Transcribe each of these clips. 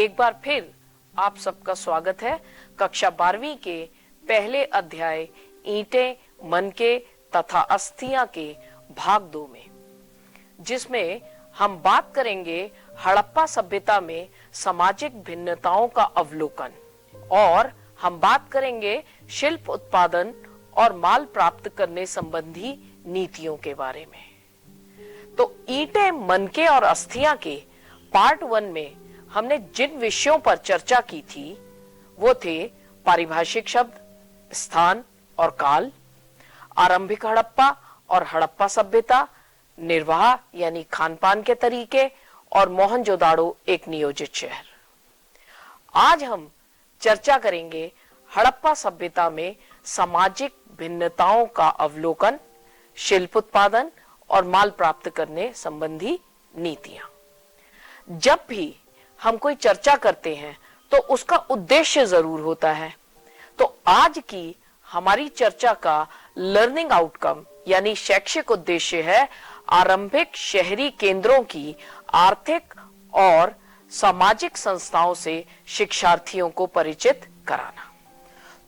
एक बार फिर आप सबका स्वागत है कक्षा 12वीं के पहले अध्याय ईंटें, मनके तथा अस्थियां के भाग 2 में, जिसमें हम बात करेंगे हड़प्पा सभ्यता में सामाजिक भिन्नताओं का अवलोकन, और हम बात करेंगे शिल्प उत्पादन और माल प्राप्त करने संबंधी नीतियों के बारे में। तो ईंटें, मनके और अस्थियां के पार्ट 1 में हमने जिन विषयों पर चर्चा की थी वो थे पारिभाषिक शब्द, स्थान और काल, आरंभिक हड़प्पा और हड़प्पा सभ्यता, निर्वाह यानी खानपान के तरीके, और मोहनजोदाड़ो एक नियोजित शहर। आज हम चर्चा करेंगे हड़प्पा सभ्यता में सामाजिक भिन्नताओं का अवलोकन, शिल्प उत्पादन और माल प्राप्त करने संबंधी नीतियां। जब भी हम कोई चर्चा करते हैं तो उसका उद्देश्य जरूर होता है। तो आज की हमारी चर्चा का लर्निंग आउटकम यानी शैक्षिक उद्देश्य है आरंभिक शहरी केंद्रों की आर्थिक और सामाजिक संस्थाओं से शिक्षार्थियों को परिचित कराना।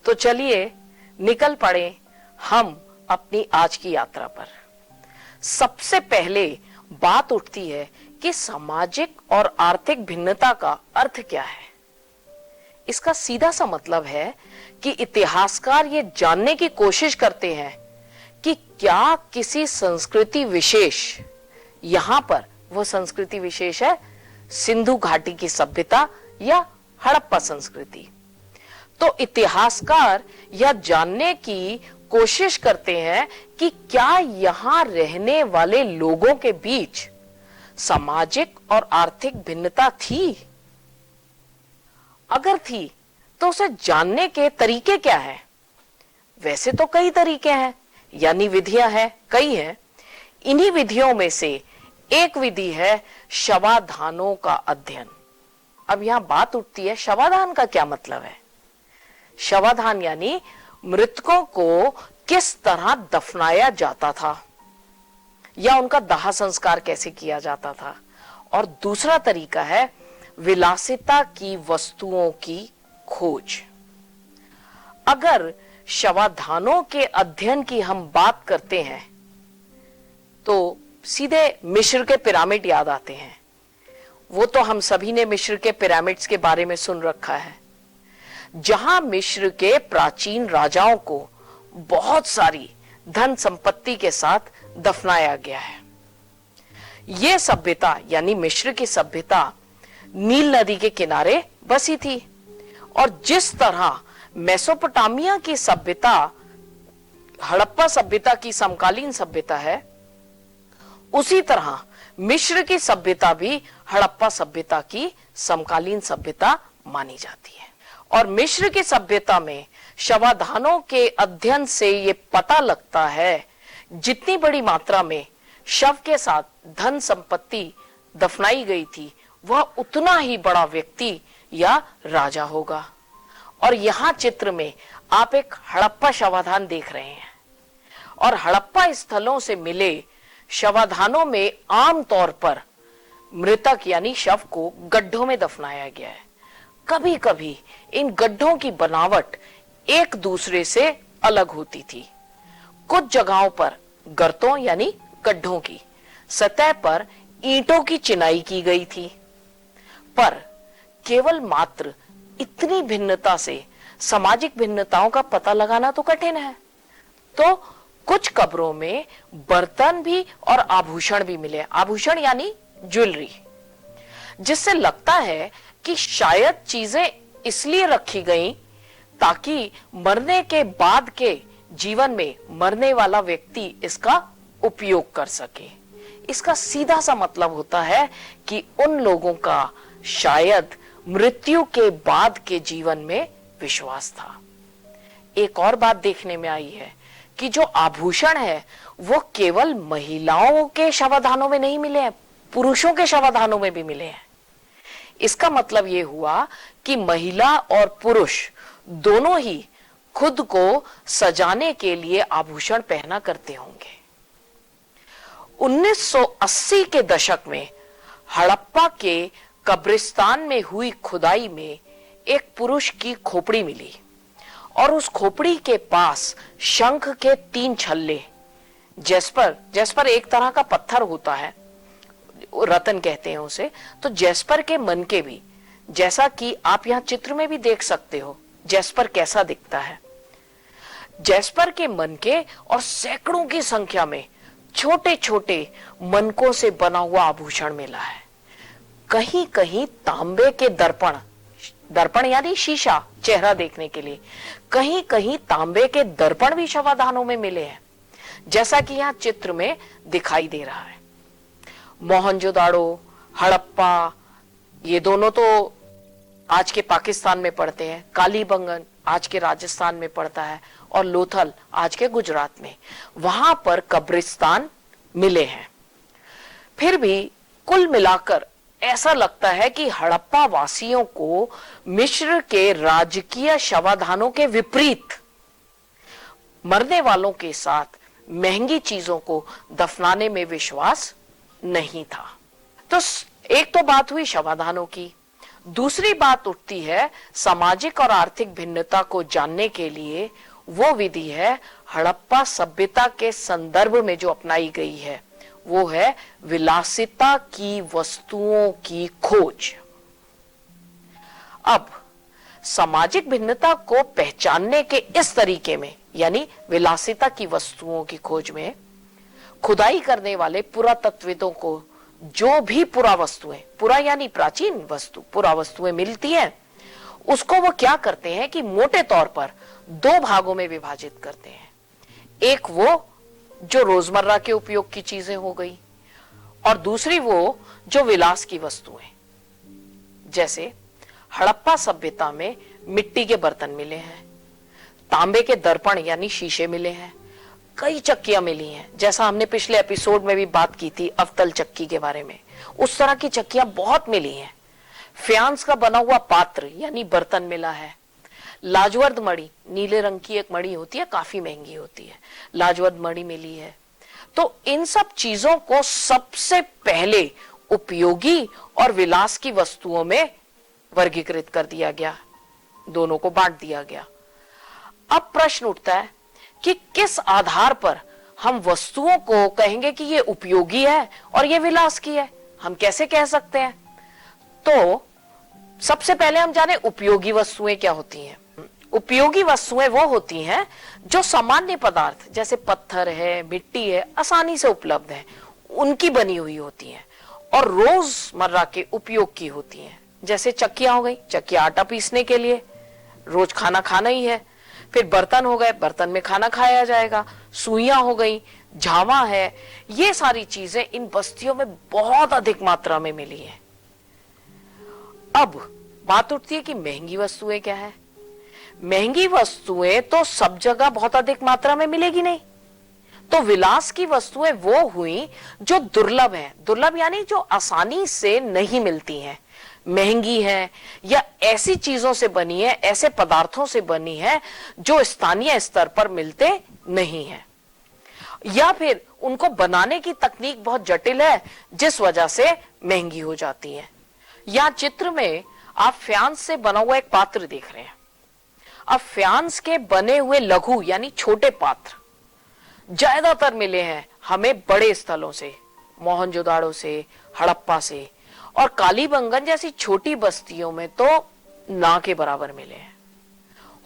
तो चलिए निकल पड़े हम अपनी आज की यात्रा पर। सबसे पहले बात उठती है कि सामाजिक और आर्थिक भिन्नता का अर्थ क्या है। इसका सीधा सा मतलब है कि इतिहासकार ये जानने की कोशिश करते हैं कि क्या किसी संस्कृति विशेष, यहां पर वो संस्कृति विशेष है सिंधु घाटी की सभ्यता या हड़प्पा संस्कृति, तो इतिहासकार यह जानने की कोशिश करते हैं कि क्या यहां रहने वाले लोगों के बीच सामाजिक और आर्थिक भिन्नता थी। अगर थी तो उसे जानने के तरीके क्या हैं? वैसे तो कई तरीके हैं यानी विधियां हैं, कई हैं। इन्हीं विधियों में से एक विधि है शवाधानों का अध्ययन। अब यहां बात उठती है शवाधान का क्या मतलब है। शवाधान यानी मृतकों को किस तरह दफनाया जाता था या उनका दाह संस्कार कैसे किया जाता था। और दूसरा तरीका है विलासिता की वस्तुओं की खोज। अगर शवाधानों के अध्ययन की हम बात करते हैं तो सीधे मिस्र के पिरामिड याद आते हैं। वो तो हम सभी ने मिस्र के पिरामिड्स के बारे में सुन रखा है, जहां मिस्र के प्राचीन राजाओं को बहुत सारी धन संपत्ति के साथ दफनाया गया है। यह सभ्यता यानी मिस्र की सभ्यता नील नदी के किनारे बसी थी, और जिस तरह मेसोपोटामिया की सभ्यता हड़प्पा सभ्यता की समकालीन सभ्यता है, उसी तरह मिस्र की सभ्यता भी हड़प्पा सभ्यता की समकालीन सभ्यता मानी जाती है। और मिस्र की सभ्यता में शवाधानों के अध्ययन से ये पता लगता है जितनी बड़ी मात्रा में शव के साथ धन संपत्ति दफनाई गई थी वह उतना ही बड़ा व्यक्ति या राजा होगा। और यहां चित्र में आप एक हड़प्पा शवाधान देख रहे हैं, और हड़प्पा स्थलों से मिले शवाधानों में आमतौर पर मृतक यानी शव को गड्ढों में दफनाया गया है। कभी कभी इन गड्ढों की बनावट एक दूसरे से अलग होती थी। कुछ जगहों पर गर्तों यानी गड्ढों की सतह पर ईंटों की चिनाई की गई थी, पर केवल मात्र इतनी भिन्नता से सामाजिक भिन्नताओं का पता लगाना तो कठिन है। तो कुछ कब्रों में बर्तन भी और आभूषण भी मिले। आभूषण यानी ज्वेलरी, जिससे लगता है कि शायद चीजें इसलिए रखी गई ताकि मरने के बाद के जीवन में मरने वाला व्यक्ति इसका उपयोग कर सके। इसका सीधा सा मतलब होता है कि उन लोगों का शायद मृत्यु के बाद के जीवन में विश्वास था। एक और बात देखने में आई है कि जो आभूषण है वो केवल महिलाओं के शवाधानों में नहीं मिले हैं, पुरुषों के शवाधानों में भी मिले हैं। इसका मतलब यह हुआ कि महिला और पुरुष दोनों ही खुद को सजाने के लिए आभूषण पहना करते होंगे। 1980 के दशक में हड़प्पा के कब्रिस्तान में हुई खुदाई में एक पुरुष की खोपड़ी मिली और उस खोपड़ी के पास शंख के 3 छल्ले, जेस्पर एक तरह का पत्थर होता है, रतन कहते हैं उसे। तो जेस्पर के मन के भी, जैसा कि आप यहां चित्र में भी देख सकते हो जेस्पर कैसा दिखता है, जेस्पर के मनके और सैकड़ों की संख्या में छोटे छोटे मनकों से बना हुआ आभूषण मिला है। कहीं कहीं तांबे के दर्पण यानी शीशा चेहरा देखने के लिए, कहीं कहीं तांबे के दर्पण भी शवाधानों में मिले हैं, जैसा कि यहां चित्र में दिखाई दे रहा है। मोहनजोदाड़ो, हड़प्पा, ये दोनों तो आज के पाकिस्तान में पड़ते हैं, कालीबंगन आज के राजस्थान में पड़ता है, और लोथल आज के गुजरात में, वहां पर कब्रिस्तान मिले हैं। फिर भी कुल मिलाकर ऐसा लगता है कि हड़प्पा वासियों को मिस्र के राजकीय शवाधानों के विपरीत मरने वालों के साथ महंगी चीजों को दफनाने में विश्वास नहीं था। तो एक तो बात हुई शवाधानों की, दूसरी बात उठती है सामाजिक और आर्थिक भिन्नता को जानने के लिए वो विधि है हड़प्पा सभ्यता के संदर्भ में जो अपनाई गई है, वो है विलासिता की वस्तुओं की खोज। अब सामाजिक भिन्नता को पहचानने के इस तरीके में, यानी विलासिता की वस्तुओं की खोज में, खुदाई करने वाले पुरातत्वविदों को जो भी पुरा यानी प्राचीन वस्तु, पुरा वस्तुएं मिलती हैं, उसको वो क्या करते हैं कि मोटे तौर पर 2 भागों में विभाजित करते हैं। एक वो जो रोजमर्रा के उपयोग की चीजें हो गई, और दूसरी वो जो विलास की वस्तुएं। जैसे हड़प्पा सभ्यता में मिट्टी के बर्तन मिले हैं, तांबे के दर्पण यानी शीशे मिले हैं, कई चक्कियां मिली हैं, जैसा हमने पिछले एपिसोड में भी बात की थी अवतल चक्की के बारे में, उस तरह की चक्कियां बहुत मिली हैं। फ्यांस का बना हुआ पात्र यानी बर्तन मिला है। लाजवर्द मणि, नीले रंग की एक मणि होती है, काफी महंगी होती है, लाजवर्द मणि मिली है। तो इन सब चीजों को सबसे पहले उपयोगी और विलास की वस्तुओं में वर्गीकृत कर दिया गया, दोनों को बांट दिया गया। अब प्रश्न उठता है कि किस आधार पर हम वस्तुओं को कहेंगे कि ये उपयोगी है और ये विलास की है, हम कैसे कह सकते हैं? तो सबसे पहले हम जाने उपयोगी वस्तुएं क्या होती हैं। उपयोगी वस्तुएं वो होती हैं जो सामान्य पदार्थ जैसे पत्थर है, मिट्टी है, आसानी से उपलब्ध है, उनकी बनी हुई होती हैं और रोजमर्रा के उपयोग की होती हैं। जैसे चक्कियां हो गई, चक्कियां आटा पीसने के लिए, रोज खाना खाना ही है। फिर बर्तन हो गए, बर्तन में खाना खाया जाएगा। सुइयां हो गई, झावा है, ये सारी चीजें इन बस्तियों में बहुत अधिक मात्रा में मिली है। अब बात उठती है कि महंगी वस्तुएं क्या है। महंगी वस्तुएं तो सब जगह बहुत अधिक मात्रा में मिलेगी नहीं, तो विलास की वस्तुएं वो हुई जो दुर्लभ है। दुर्लभ यानी जो आसानी से नहीं मिलती हैं, महंगी है, या ऐसी चीजों से बनी है, ऐसे पदार्थों से बनी है जो स्थानीय स्तर पर मिलते नहीं है, या फिर उनको बनाने की तकनीक बहुत जटिल है जिस वजह से महंगी हो जाती है। या चित्र में आप फ्यांस से बना हुआ एक पात्र देख रहे हैं। अब फ्यांस के बने हुए लघु यानी छोटे पात्र ज्यादातर मिले हैं हमें बड़े स्थलों से, मोहनजोदाड़ो से, हड़प्पा से, और कालीबंगन जैसी छोटी बस्तियों में तो ना के बराबर मिले हैं।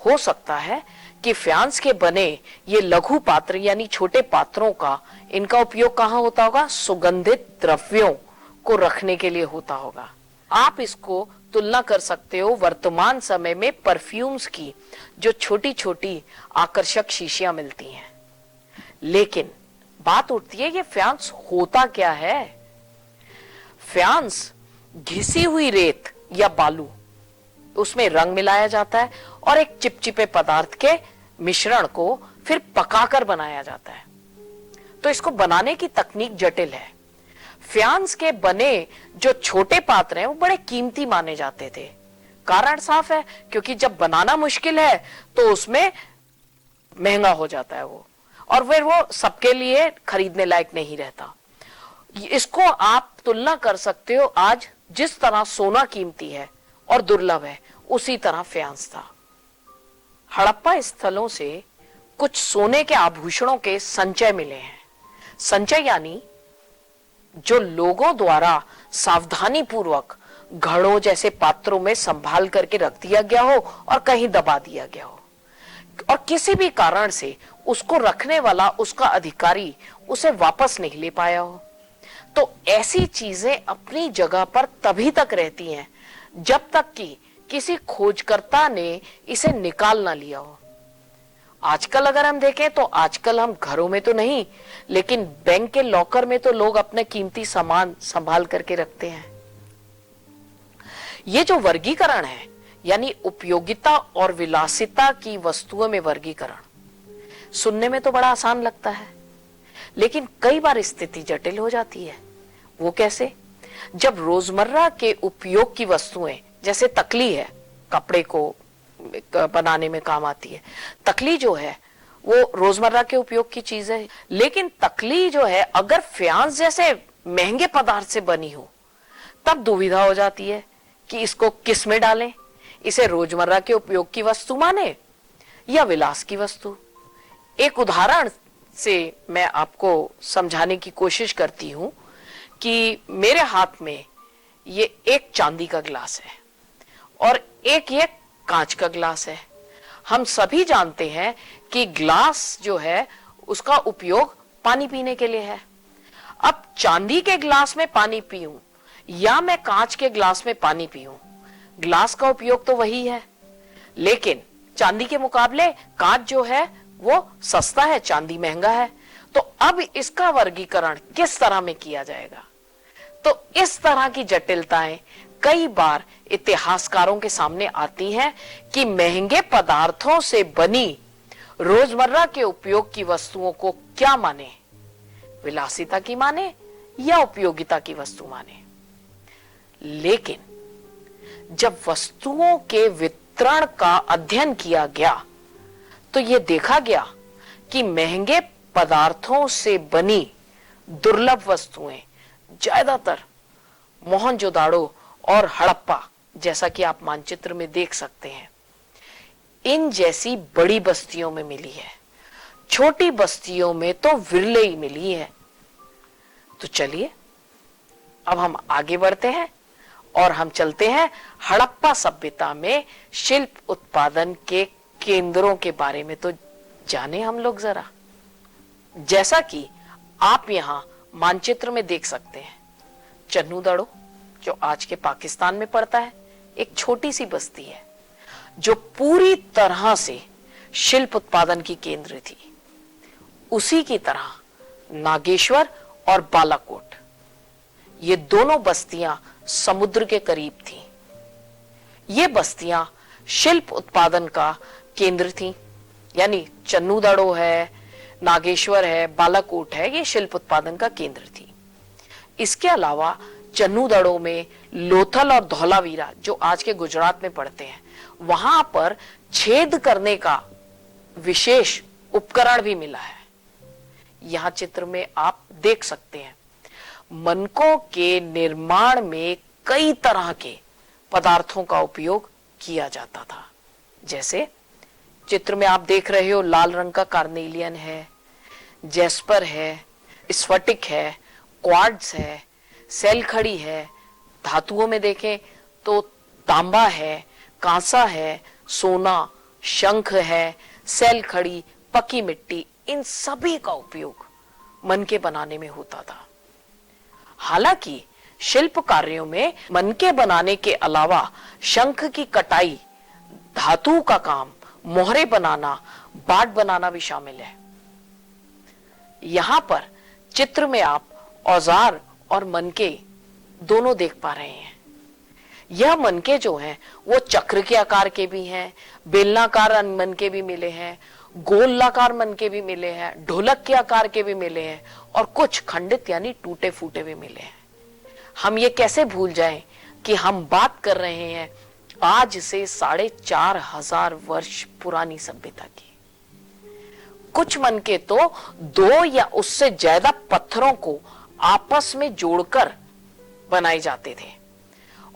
हो सकता है कि फ्यांस के बने ये लघु पात्र यानी छोटे पात्रों का इनका उपयोग कहां होता होगा? सुगंधित द्रव्यों को रखने के लिए होता होगा। आप इसको तुलना कर सकते हो वर्तमान समय में परफ्यूम्स की, जो छोटी छोटी आकर्षक शीशियां मिलती हैं। लेकिन बात उठती है ये फ्यांस होता क्या है? फ्यांस घिसी हुई रेत या बालू, उसमें रंग मिलाया जाता है और एक चिपचिपे पदार्थ के मिश्रण को फिर पकाकर बनाया जाता है। तो इसको बनाने की तकनीक जटिल है। फ्यांस के बने जो छोटे पात्र हैं वो बड़े कीमती माने जाते थे। कारण साफ है, क्योंकि जब बनाना मुश्किल है तो उसमें महंगा हो जाता है वो, और फिर वो सबके लिए खरीदने लायक नहीं रहता। इसको आप तुलना कर सकते हो आज जिस तरह सोना कीमती है और दुर्लभ है, उसी तरह फ्यांस था। हड़प्पा स्थलों से कुछ सोने के आभूषणों के संचय मिले हैं। संचय यानी जो लोगों द्वारा सावधानी पूर्वक घड़ों जैसे पात्रों में संभाल करके रख दिया गया हो और कहीं दबा दिया गया हो, और किसी भी कारण से उसको रखने वाला, उसका अधिकारी उसे वापस नहीं ले पाया हो। तो ऐसी चीजें अपनी जगह पर तभी तक रहती हैं जब तक कि किसी खोजकर्ता ने इसे निकाल ना लिया हो। आजकल अगर हम देखें तो आजकल हम घरों में तो नहीं, लेकिन बैंक के लॉकर में तो लोग अपने कीमती सामान संभाल करके रखते हैं। ये जो वर्गीकरण है, यानी उपयोगिता और विलासिता की वस्तुओं में वर्गीकरण, सुनने में तो बड़ा आसान लगता है, लेकिन कई बार स्थिति जटिल हो जाती है। वो कैसे? जब रोजमर्रा के उपयोग की वस्तुएं, जैसे तकली है, कपड़े को बनाने में काम आती है। तकली जो है वो रोजमर्रा के उपयोग की चीज है, लेकिन तकली जो है अगर फ्यांस जैसे महंगे पदार्थ से बनी हो, तब दुविधा हो जाती है कि इसको किस में डालें। इसे रोजमर्रा के उपयोग की वस्तु माने या विलास की वस्तु। एक उदाहरण से मैं आपको समझाने की कोशिश करती हूं कि मेरे हाथ में ये एक चांदी का गिलास है और एक ये कांच का गिलास है। हम सभी जानते हैं कि गिलास जो है उसका उपयोग पानी पीने के लिए है। अब चांदी के गिलास में पानी पीऊं या मैं कांच के गिलास में पानी पीऊं, गिलास का उपयोग तो वही है, लेकिन चांदी के मुकाबले कांच जो है वो सस्ता है, चांदी महंगा है। तो अब इसका वर्गीकरण किस तरह में किया जाएगा? तो इस तरह की जटिलताएं कई बार इतिहासकारों के सामने आती हैं कि महंगे पदार्थों से बनी रोजमर्रा के उपयोग की वस्तुओं को क्या माने, विलासिता की माने या उपयोगिता की वस्तु माने। लेकिन जब वस्तुओं के वितरण का अध्ययन किया गया तो यह देखा गया कि महंगे पदार्थों से बनी दुर्लभ वस्तुएं ज्यादातर मोहनजोदाड़ो और हड़प्पा, जैसा कि आप मानचित्र में देख सकते हैं, इन जैसी बड़ी बस्तियों में मिली है। छोटी बस्तियों में तो विरले ही मिली है। तो चलिए अब हम आगे बढ़ते हैं और हम चलते हैं हड़प्पा सभ्यता में शिल्प उत्पादन के केंद्रों के बारे में। तो जाने हम लोग जरा। जैसा कि आप यहां मानचित्र में देख सकते हैं, चन्नूदड़ो जो आज के पाकिस्तान में पड़ता है, एक छोटी सी बस्ती है जो पूरी तरह से शिल्प उत्पादन की केंद्र थी। उसी की तरह नागेश्वर और बालाकोट, ये दोनों बस्तियां समुद्र के करीब थी। ये बस्तियां शिल्प उत्पादन का केंद्र थी, यानी चन्नूदड़ो है, नागेश्वर है, बालाकोट है, ये शिल्प उत्पादन का केंद्र थी। इसके अलावा चन्नूदड़ो में लोथल और धौलावीरा, जो आज के गुजरात में पड़ते हैं, वहां पर छेद करने का विशेष उपकरण भी मिला है। यहां चित्र में आप देख सकते हैं, मनकों के निर्माण में कई तरह के पदार्थों का उपयोग किया जाता था। जैसे चित्र में आप देख रहे हो, लाल रंग का कार्नेलियन है, जेस्पर है, स्फटिक है, क्वार्ट्ज है, सेल खड़ी है। धातुओं में देखें तो तांबा है, कांसा है, सोना, शंख है, सेल खड़ी, पकी मिट्टी, इन सभी का उपयोग मनके बनाने में होता था। हालांकि शिल्प कार्यों में मनके बनाने के अलावा शंख की कटाई, धातु का काम, मोहरे बनाना, बाट बनाना भी शामिल है। यहां पर चित्र में आप औजार और मनके दोनों देख पा रहे हैं। यह मनके जो हैं वो चक्र के आकार के भी हैं, बेलनाकार मनके भी मिले हैं, गोलाकार मनके भी मिले हैं, ढोलक के आकार के भी मिले हैं और कुछ खंडित यानी टूटे फूटे भी मिले हैं। हम ये कैसे भूल जाएं कि हम बात कर रहे हैं आज से 4,500 वर्ष पुरानी सभ्यता की। कुछ मनके तो 2 या उससे ज्यादा पत्थरों को आपस में जोड़कर बनाए जाते थे।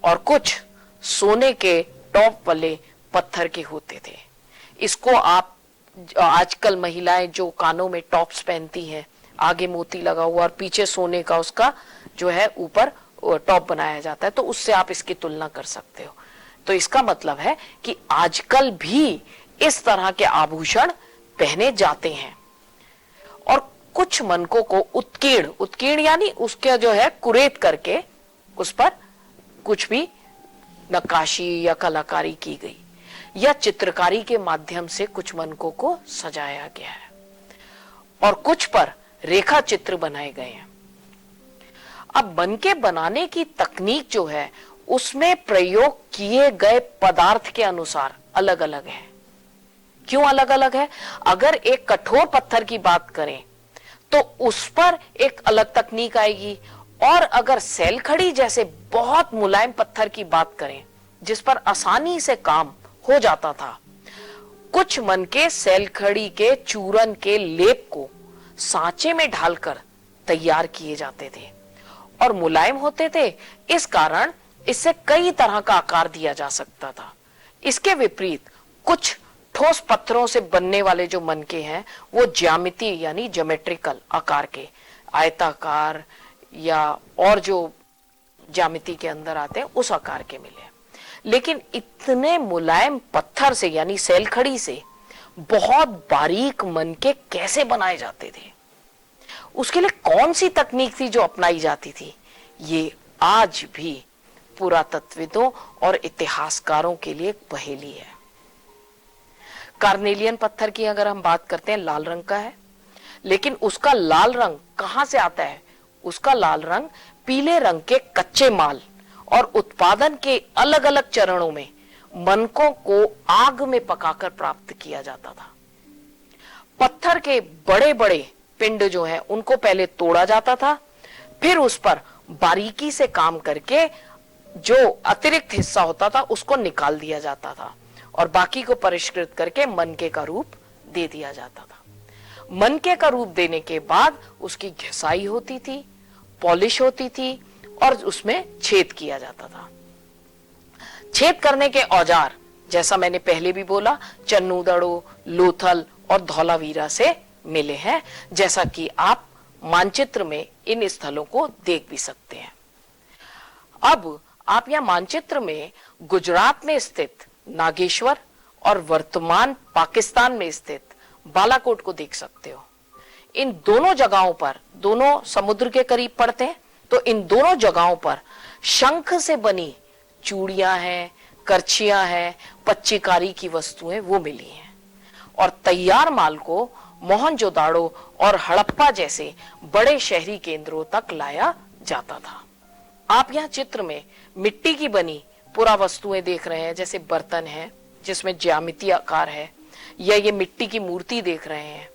और कुछ सोने के टॉप वाले पत्थर के होते थे। इसको आप आजकल महिलाएं जो कानों में टॉप्स पहनती हैं, आगे मोती लगा हुआ और पीछे सोने का उसका जो है ऊपर टॉप बनाया जाता है, तो उससे आप इसकी तुलना कर सकते हो। तो इसका मतलब है कि आजकल भी इस तरह के आभूषण पहने जाते हैं। और कुछ मनकों को उत्कीर्ण, उत्कीर्ण यानी उसके जो है कुरेद करके उस पर कुछ भी नक्काशी या कलाकारी की गई, या चित्रकारी के माध्यम से कुछ मनकों को सजाया गया है, और कुछ पर रेखा चित्र बनाए गए हैं। अब मनके बनाने की तकनीक जो है उसमें प्रयोग किए गए पदार्थ के अनुसार अलग अलग है। क्यों अलग अलग है? अगर एक कठोर पत्थर की बात करें तो उस पर एक अलग तकनीक आएगी, और अगर सैलखड़ी जैसे बहुत मुलायम पत्थर की बात करें जिस पर आसानी से काम हो जाता था, कुछ मनके सैलखड़ी के चूरन के लेप को सांचे में ढालकर तैयार किए जाते थे और मुलायम होते थे, इस कारण इससे कई तरह का आकार दिया जा सकता था। इसके विपरीत कुछ ठोस पत्थरों से बनने वाले जो मनके हैं वो ज्यामिति यानी ज्योमेट्रिकल आकार के, आयताकार या और जो ज्यामिति के अंदर आते हैं उस आकार के मिले। लेकिन इतने मुलायम पत्थर से यानी सैलखड़ी से बहुत बारीक मनके कैसे बनाए जाते थे, उसके लिए कौन सी तकनीक थी जो अपनाई जाती थी, ये आज भी पुरातत्वविदों और इतिहासकारों के लिए एक पहेली है। कार्नेलियन पत्थर की अगर हम बात करते हैं, लाल रंग का है, लेकिन उसका लाल रंग कहां से आता है? उसका लाल रंग पीले रंग के कच्चे माल और उत्पादन के अलग अलग चरणों में मनकों को आग में पकाकर प्राप्त किया जाता था। पत्थर के बड़े बड़े पिंड जो है उनको पहले तोड़ा जाता था, फिर उस पर बारीकी से काम करके जो अतिरिक्त हिस्सा होता था उसको निकाल दिया जाता था और बाकी को परिष्कृत करके मनके का रूप दे दिया जाता था। मनके का रूप देने के बाद उसकी घिसाई होती थी, पॉलिश होती थी और उसमें छेद किया जाता था। छेद करने के औजार जैसा मैंने पहले भी बोला चन्नूदड़ो, लोथल और धौलावीरा से मिले हैं, जैसा कि आप मानचित्र में इन स्थलों को देख भी सकते हैं। अब आप यहां मानचित्र में गुजरात में स्थित नागेश्वर और वर्तमान पाकिस्तान में स्थित बालाकोट को देख सकते हो। इन दोनों जगहों पर, दोनों समुद्र के करीब पड़ते हैं, तो इन दोनों जगहों पर शंख से बनी चूड़ियां हैं, करछियां हैं, पच्चीकारी की वस्तुएं वो मिली हैं। और तैयार माल को मोहनजोदाड़ो और हड़प्पा जैसे बड़े शहरी केंद्रों तक लाया जाता था। आप यहां चित्र में मिट्टी की बनी पुरा वस्तुएं देख रहे हैं, जैसे बर्तन है जिसमें ज्यामितीय आकार है, या ये मिट्टी की मूर्ति देख रहे हैं।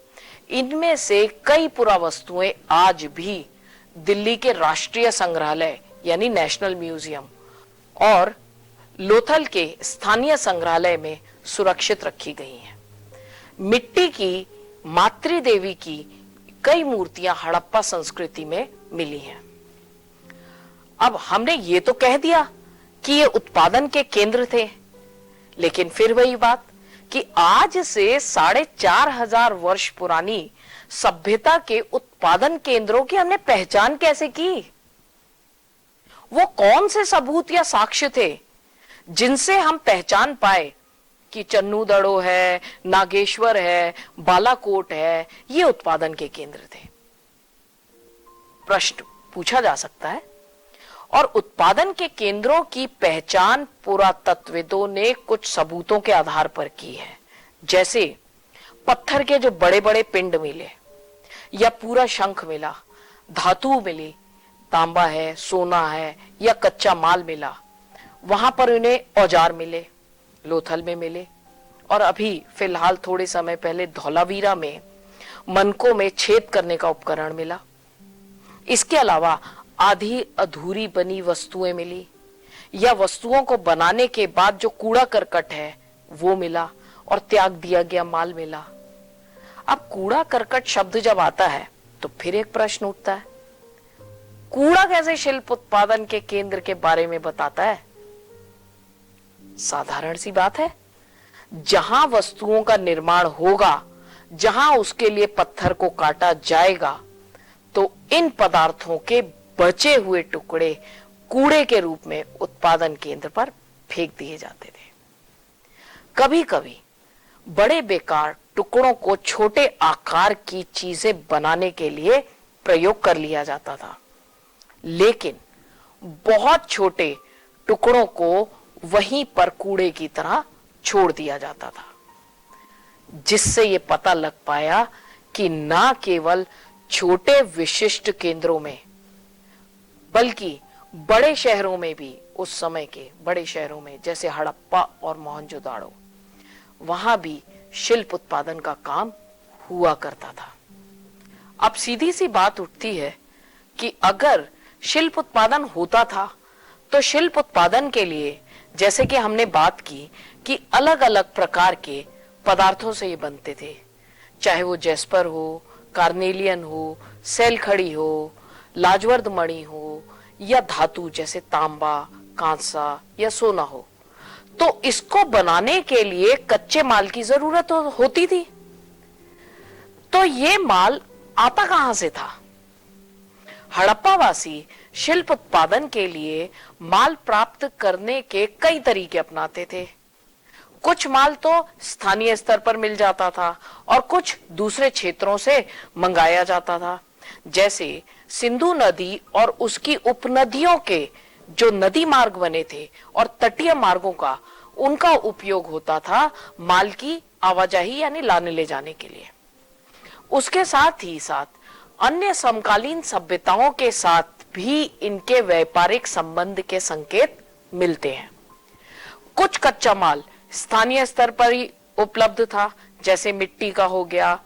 इनमें से कई पुरा वस्तुएं आज भी दिल्ली के राष्ट्रीय संग्रहालय यानी नेशनल म्यूजियम और लोथल के स्थानीय संग्रहालय में सुरक्षित रखी गई हैं। मिट्टी की मातृदेवी की कई मूर्तियां हड़प्पा संस्कृति में मिली हैं। अब हमने ये तो कह दिया कि ये उत्पादन के केंद्र थे, लेकिन फिर वही बात कि आज से 4,500 वर्ष पुरानी सभ्यता के उत्पादन केंद्रों की हमने पहचान कैसे की? वो कौन से सबूत या साक्ष्य थे जिनसे हम पहचान पाए कि चन्नूदड़ो है, नागेश्वर है, बालाकोट है, ये उत्पादन के केंद्र थे? प्रश्न पूछा जा सकता है। और उत्पादन के केंद्रों की पहचान पुरातत्वविदों ने कुछ सबूतों के आधार पर की है, जैसे पत्थर के जो बड़े बड़े पिंड मिले या पूरा शंख मिला, धातु मिली, तांबा है, सोना है या कच्चा माल मिला। वहां पर उन्हें औजार मिले, लोथल में मिले, और अभी फिलहाल थोड़े समय पहले धौलावीरा में मनकों में छेद करने का उपकरण मिला। इसके अलावा आधी अधूरी बनी वस्तुएं मिली, या वस्तुओं को बनाने के बाद जो कूड़ा करकट है वो मिला और त्याग दिया गया माल मिला। अब कूड़ा करकट शब्द जब आता है तो फिर एक प्रश्न उठता है, कूड़ा कैसे शिल्प उत्पादन के केंद्र के बारे में बताता है? साधारण सी बात है, जहां वस्तुओं का निर्माण होगा, जहां उसके लिए पत्थर को काटा जाएगा, तो इन पदार्थों के बचे हुए टुकड़े कूड़े के रूप में उत्पादन केंद्र पर फेंक दिए जाते थे। कभी कभी बड़े बेकार टुकड़ों को छोटे आकार की चीजें बनाने के लिए प्रयोग कर लिया जाता था, लेकिन बहुत छोटे टुकड़ों को वहीं पर कूड़े की तरह छोड़ दिया जाता था, जिससे यह पता लग पाया कि ना केवल छोटे विशिष्ट केंद्रों में बल्कि बड़े शहरों में भी, उस समय के बड़े शहरों में जैसे हड़प्पा और मोहनजोदाड़ो, वहां भी शिल्प उत्पादन का काम हुआ करता था। अब सीधी सी बात उठती है कि अगर शिल्प उत्पादन होता था तो शिल्प उत्पादन के लिए, जैसे कि हमने बात की कि अलग अलग प्रकार के पदार्थों से ये बनते थे, चाहे वो जेस्पर हो, कार्नेलियन हो, सेल खड़ी हो, लाजवर्द मणि हो या धातु जैसे तांबा, कांसा या सोना हो, तो इसको बनाने के लिए कच्चे माल की जरूरत होती थी। तो ये माल आता कहां से था? हड़प्पावासी शिल्प उत्पादन के लिए माल प्राप्त करने के कई तरीके अपनाते थे। कुछ माल तो स्थानीय स्तर पर मिल जाता था और कुछ दूसरे क्षेत्रों से मंगाया जाता था। जैसे सिंधु नदी और उसकी उपनदियों के जो नदी मार्ग बने थे और तटीय मार्गों का, उनका उपयोग होता था माल की आवाजाही यानी लाने ले जाने के लिए। उसके साथ ही साथ अन्य समकालीन सभ्यताओं के साथ भी इनके व्यापारिक संबंध के संकेत मिलते हैं। कुछ कच्चा माल स्थानीय स्तर पर ही उपलब्ध था, जैसे मिट्टी का हो गया,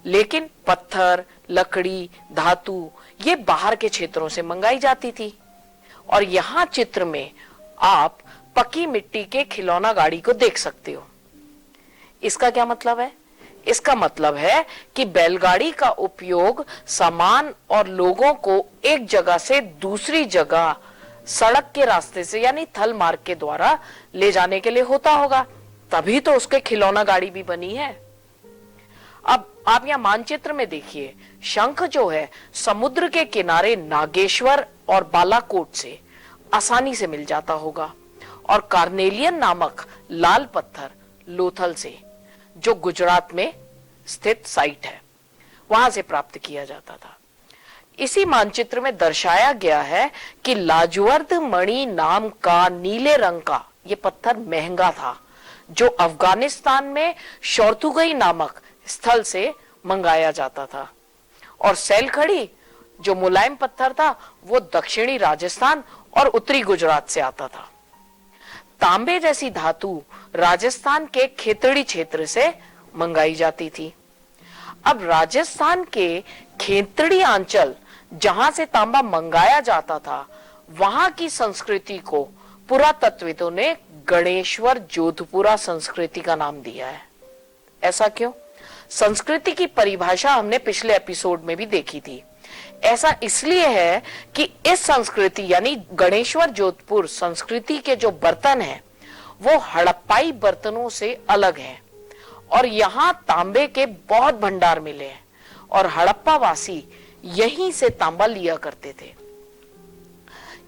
लेकिन पत्थर, लकड़ी, धातु ये बाहर के क्षेत्रों से मंगाई जाती थी। और यहां चित्र में आप पकी मिट्टी के खिलौना गाड़ी को देख सकते हो। इसका क्या मतलब है? इसका मतलब है कि बैलगाड़ी का उपयोग सामान और लोगों को एक जगह से दूसरी जगह सड़क के रास्ते से यानी थल मार्ग के द्वारा ले जाने के लिए होता होगा, तभी तो उसके खिलौना गाड़ी भी बनी है। अब आप यहां मानचित्र में देखिए, शंख जो है समुद्र के किनारे नागेश्वर और बालाकोट से आसानी से मिल जाता होगा, और कार्नेलियन नामक लाल पत्थर लोथल से, जो गुजरात में स्थित साइट है, वहां से प्राप्त किया जाता था। इसी मानचित्र में दर्शाया गया है कि लाजवर्द मणि नाम का नीले रंग का यह पत्थर महंगा था, जो अफगानिस्तान में शौर्तुगई नामक स्थल से मंगाया जाता था। और सेल खड़ी जो मुलायम पत्थर था, वो दक्षिणी राजस्थान और उत्तरी गुजरात से आता था। तांबे जैसी धातु राजस्थान के खेतड़ी क्षेत्र से मंगाई जाती थी। अब राजस्थान के खेतड़ी अंचल जहां से तांबा मंगाया जाता था, वहां की संस्कृति को पुरातत्वविदों ने गणेश्वर जोधपुरा संस्कृति का नाम दिया है। ऐसा क्यों? संस्कृति की परिभाषा हमने पिछले एपिसोड में भी देखी थी। ऐसा इसलिए है कि इस संस्कृति यानी गणेश्वर जोधपुर संस्कृति के जो बर्तन हैं, वो हड़प्पाई बर्तनों से अलग हैं, और यहाँ तांबे के बहुत भंडार मिले हैं, और हड़प्पा वासी यहीं से तांबा लिया करते थे।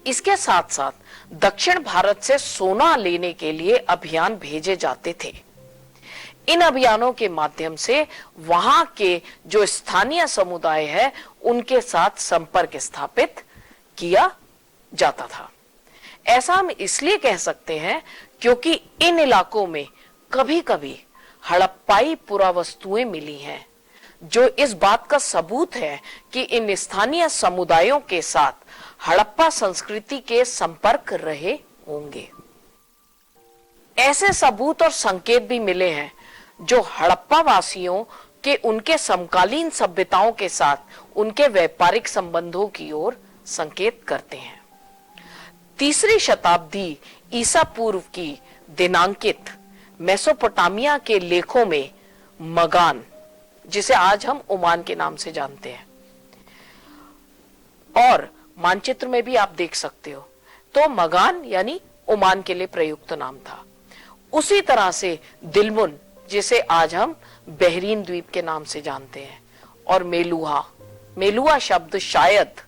इसके साथ साथ दक्षिण भारत से सोना लेने के लिए अभियान भेजे जाते थे। इन अभियानों के माध्यम से वहां के जो स्थानीय समुदाय है, उनके साथ संपर्क स्थापित किया जाता था। ऐसा हम इसलिए कह सकते हैं क्योंकि इन इलाकों में कभी कभी हड़प्पाई पुरावस्तुएं मिली हैं, जो इस बात का सबूत है कि इन स्थानीय समुदायों के साथ हड़प्पा संस्कृति के संपर्क रहे होंगे। ऐसे सबूत और संकेत भी मिले हैं जो हड़प्पा वासियों के उनके समकालीन सभ्यताओं के साथ उनके व्यापारिक संबंधों की ओर संकेत करते हैं। 3री शताब्दी ईसा पूर्व की दिनांकित मेसोपोटामिया के लेखों में मगान, जिसे आज हम ओमान के नाम से जानते हैं, और मानचित्र में भी आप देख सकते हो, तो मगान यानी ओमान के लिए प्रयुक्त नाम था। उसी तरह से दिलमुन, जिसे आज हम बहरीन द्वीप के नाम से जानते हैं, और मेलुहा, मेलुहा शब्द शायद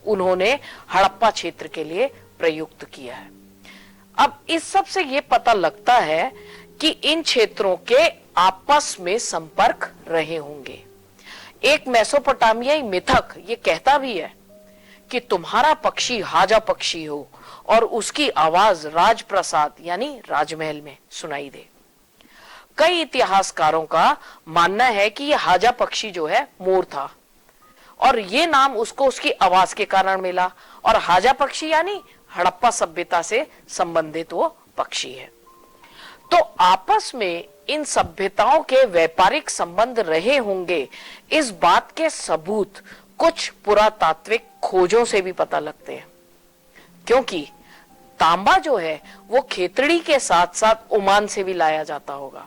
उन्होंने हड़प्पा क्षेत्र के लिए प्रयुक्त किया है। अब इस सब से यह पता लगता है कि इन क्षेत्रों के आपस में संपर्क रहे होंगे। एक मेसोपोटामियाई मिथक ये कहता भी है कि तुम्हारा पक्षी हाजा पक्षी हो और उसकी आवाज राजप्रसाद यानी राजमहल में सुनाई दे। कई इतिहासकारों का मानना है कि यह हाजा पक्षी जो है मोर था, और ये नाम उसको उसकी आवाज के कारण मिला, और हाजा पक्षी यानी हड़प्पा सभ्यता से संबंधित वो पक्षी है। तो आपस में इन सभ्यताओं के व्यापारिक संबंध रहे होंगे, इस बात के सबूत कुछ पुरातात्विक खोजों से भी पता लगते हैं। क्योंकि तांबा जो है वो खेतड़ी के साथ साथ ओमान से भी लाया जाता होगा।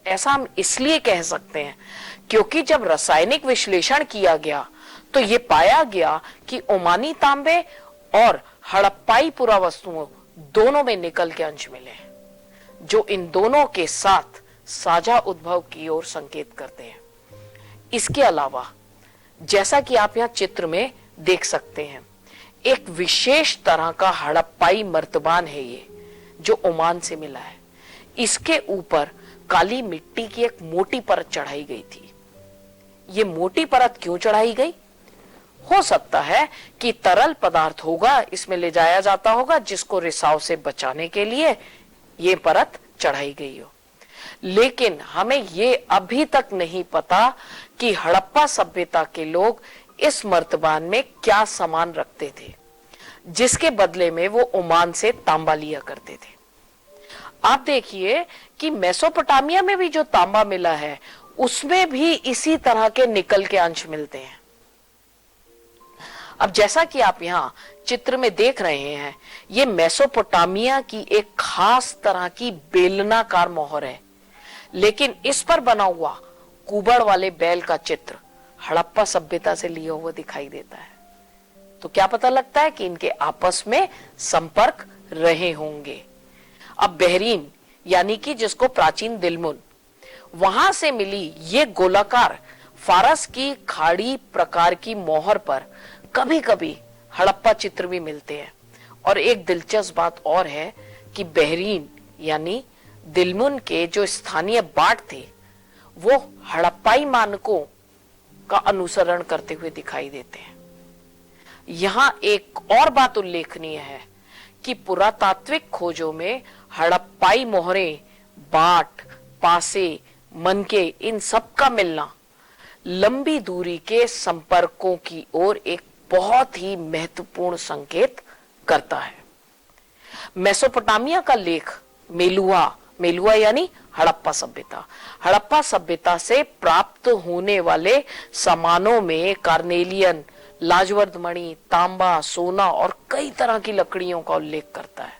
ऐसा हम इसलिए कह सकते हैं क्योंकि जब रासायनिक विश्लेषण किया गया तो ये पाया गया कि ओमानी तांबे और हड़प्पाई पुरावस्तुओं दोनों में निकल के अंश मिले हैं, जो इन दोनों के साथ साझा उद्भव की ओर संकेत करते हैं। इसके अलावा जैसा कि आप यहां चित्र में देख सकते हैं, एक विशेष तरह का हड़प्पाई मर्तबान है ये, जो ओमान से मिला है। इसके ऊपर काली मिट्टी की एक मोटी परत चढ़ाई गई थी। ये मोटी परत क्यों चढ़ाई गई? हो सकता है कि तरल पदार्थ होगा, इसमें ले जाया जाता होगा, जिसको रिसाव से बचाने के लिए ये परत चढ़ाई गई हो। लेकिन हमें ये अभी तक नहीं पता कि हड़प्पा सभ्यता के लोग इस मर्तबान में क्या सामान रखते थे, जिसके बदले में वो ओमान से तांबा लिया करते थे। आप देखिए कि मेसोपोटामिया में भी जो तांबा मिला है उसमें भी इसी तरह के निकल के अंश मिलते हैं। अब जैसा कि आप यहाँ चित्र में देख रहे हैं, ये मेसोपोटामिया की एक खास तरह की बेलनाकार मोहर है, लेकिन इस पर बना हुआ कुबड़ वाले बैल का चित्र हड़प्पा सभ्यता से लिया हुआ दिखाई देता है। तो क्या पता लगता है कि इनके आपस में संपर्क रहे होंगे। अब बहरीन यानी कि जिसको प्राचीन दिलमुन, वहां से मिली ये गोलाकार फारस की खाड़ी प्रकार की मोहर पर कभी कभी हड़प्पा चित्र भी मिलते हैं। और एक दिलचस्प बात और है कि बहरीन यानी दिलमुन के जो स्थानीय बाट थे वो हड़प्पाई मानकों का अनुसरण करते हुए दिखाई देते हैं। यहां एक और बात उल्लेखनीय है कि पुरातात्विक खोजों में हड़प्पाई मोहरें, बाट, पासे, मनके, इन सब का मिलना लंबी दूरी के संपर्कों की ओर एक बहुत ही महत्वपूर्ण संकेत करता है। मेसोपोटामिया का लेख मेलुहा, मेलुहा यानी हड़प्पा सभ्यता, हड़प्पा सभ्यता से प्राप्त होने वाले सामानों में कार्नेलियन, लाजवर्द मणि, तांबा, सोना और कई तरह की लकड़ियों का उल्लेख करता है।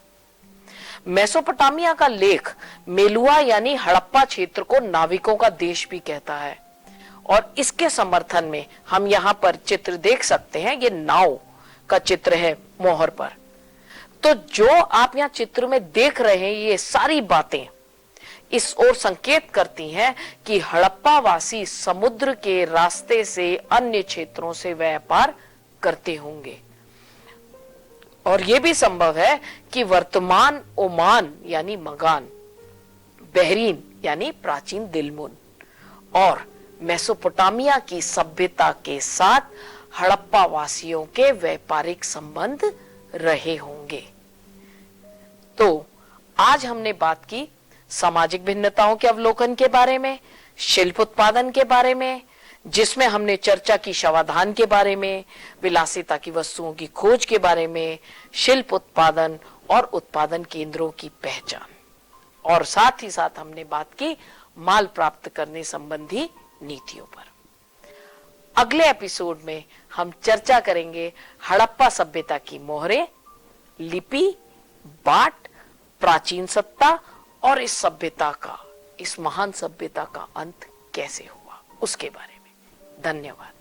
मेसोपोटामिया का लेख मेलुहा यानी हड़प्पा क्षेत्र को नाविकों का देश भी कहता है, और इसके समर्थन में हम यहाँ पर चित्र देख सकते हैं। ये नाव का चित्र है मोहर पर। तो जो आप यहाँ चित्र में देख रहे हैं, ये सारी बातें इस ओर संकेत करती हैं कि हड़प्पा वासी समुद्र के रास्ते से अन्य क्षेत्रों से व्यापार करते होंगे। और यह भी संभव है कि वर्तमान ओमान यानी मगान, बहरीन यानी प्राचीन दिलमुन और मेसोपोटामिया की सभ्यता के साथ हड़प्पा वासियों के व्यापारिक संबंध रहे होंगे। तो आज हमने बात की सामाजिक भिन्नताओं के अवलोकन के बारे में, शिल्प उत्पादन के बारे में, जिसमें हमने चर्चा की शवाधान के बारे में, विलासिता की वस्तुओं की खोज के बारे में, शिल्प उत्पादन और उत्पादन केंद्रों की पहचान, और साथ ही साथ हमने बात की माल प्राप्त करने संबंधी नीतियों पर। अगले एपिसोड में हम चर्चा करेंगे हड़प्पा सभ्यता की मोहरें, लिपि, बाट, प्राचीन सत्ता और इस सभ्यता का, इस महान सभ्यता का अंत कैसे हुआ, उसके बारे में। धन्यवाद।